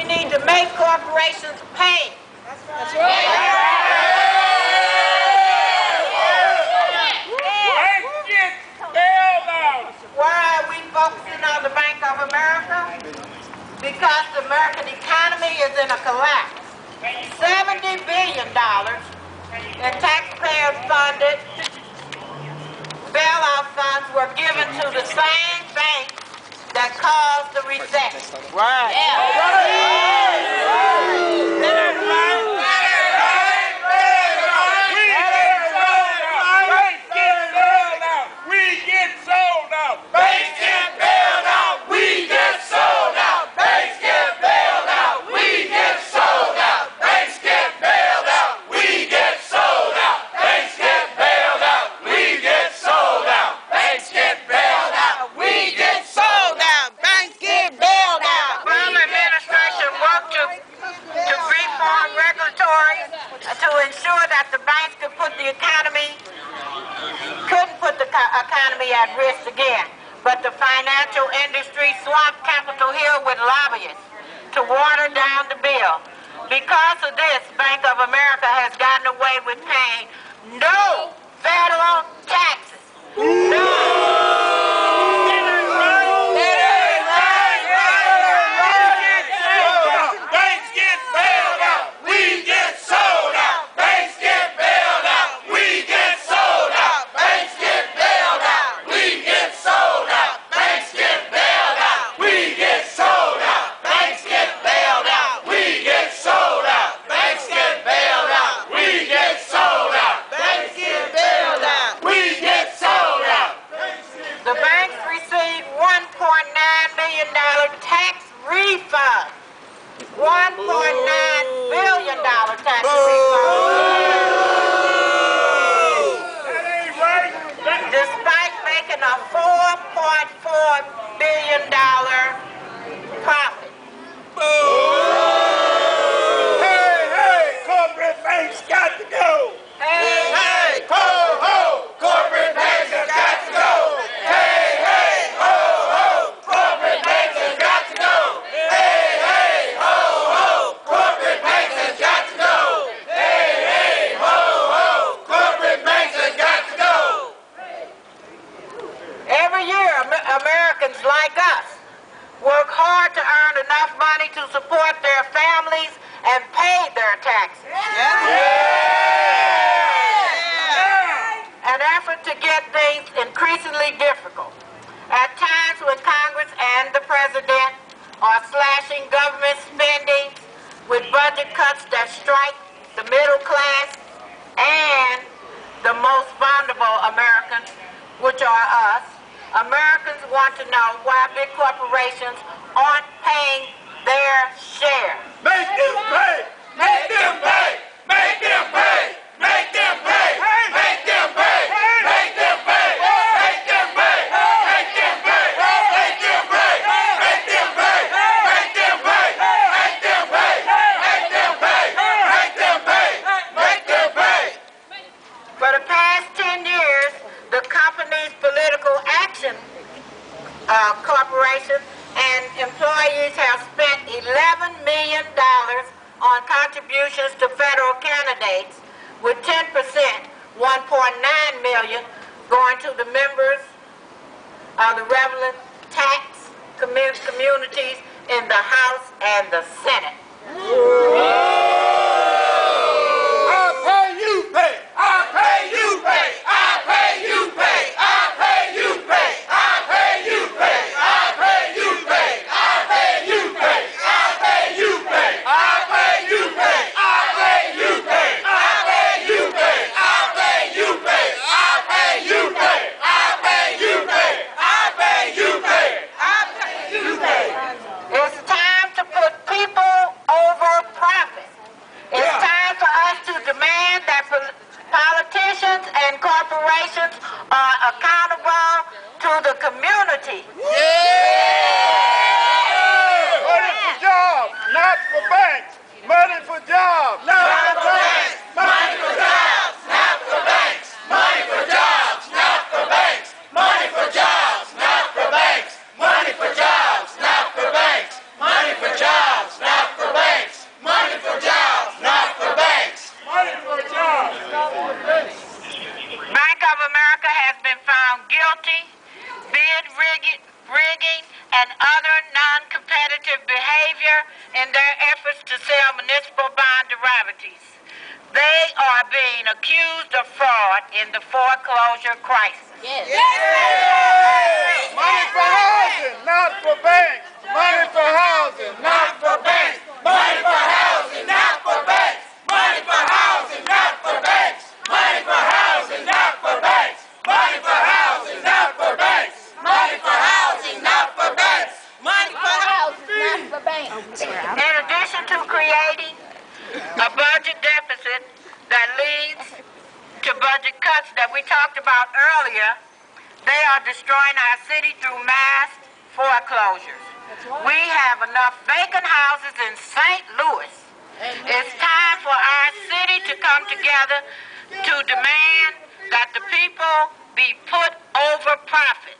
we need to make corporations pay. That's right. Why are we focusing on the Bank of America? Because the American economy is in a collapse. $70 billion in taxpayer-funded bailout funds were given to the same bank that caused the recession. Right. to ensure that the banks could couldn't put the economy at risk again. But the financial industry swamped Capitol Hill with lobbyists to water down the bill. Because of this, Bank of America has gotten away with paying no federal taxes. No. The banks received $1.9 million tax refund. $1.9 billion tax refund. That ain't right. Despite making a $4.4 billion profit. Hey, corporate banks got to go. Hey, Ho, ho, corporate banks have got to go. Hey, ho, ho, corporate banks have got to go. Hey, ho, ho, corporate banks have got to go. Hey, ho, ho, corporate banks have got to go. every year, Americans like us work hard to earn enough money to support their families and pay their taxes. An effort to get things increasingly difficult. At times when Congress and the President are slashing government spending with budget cuts that strike the middle class and the most vulnerable Americans, which are us, Americans want to know why big corporations aren't paying their share. Make them pay! Make them pay! Make them pay! Make them pay! Make them pay! Make them pay! Make them pay! Make them pay! Make them pay! Make them pay! Make them pay! Make them pay! Make them pay! Make them pay! Make them pay! For the past 10 years, the company's political action corporations and employees have spent $11 million on contributions to federal candidates, with 10%, $1.9 million, going to the members of the relevant tax communities in the House and the Senate. I pay, you pay! I pay, you pay! I pay, you pay! I pay, you pay! I pay, you pay! I pay, you pay! I pay, you pay! I pay, you pay! I pay, you pay! I pay, you pay! I pay, you pay! I pay, you pay! I pay, you pay! I pay, you pay! I pay, you pay! I pay, you pay! It's time to put people behavior in their efforts to sell municipal bond derivatives. They are being accused of fraud in the foreclosure crisis. Yes. Money for housing, not for banks. Money for housing, not for banks. Money for housing, not for banks. Money for housing, not for banks. Money for housing, not for banks. Money for housing, not for banks. Money for housing, not for banks. Money for houses, not for banks. In addition to creating a budget deficit that leads to budget cuts that we talked about earlier, they are destroying our city through mass foreclosures. We have enough vacant houses in St. Louis. It's time for our city to come together to demand that the people be put over profit.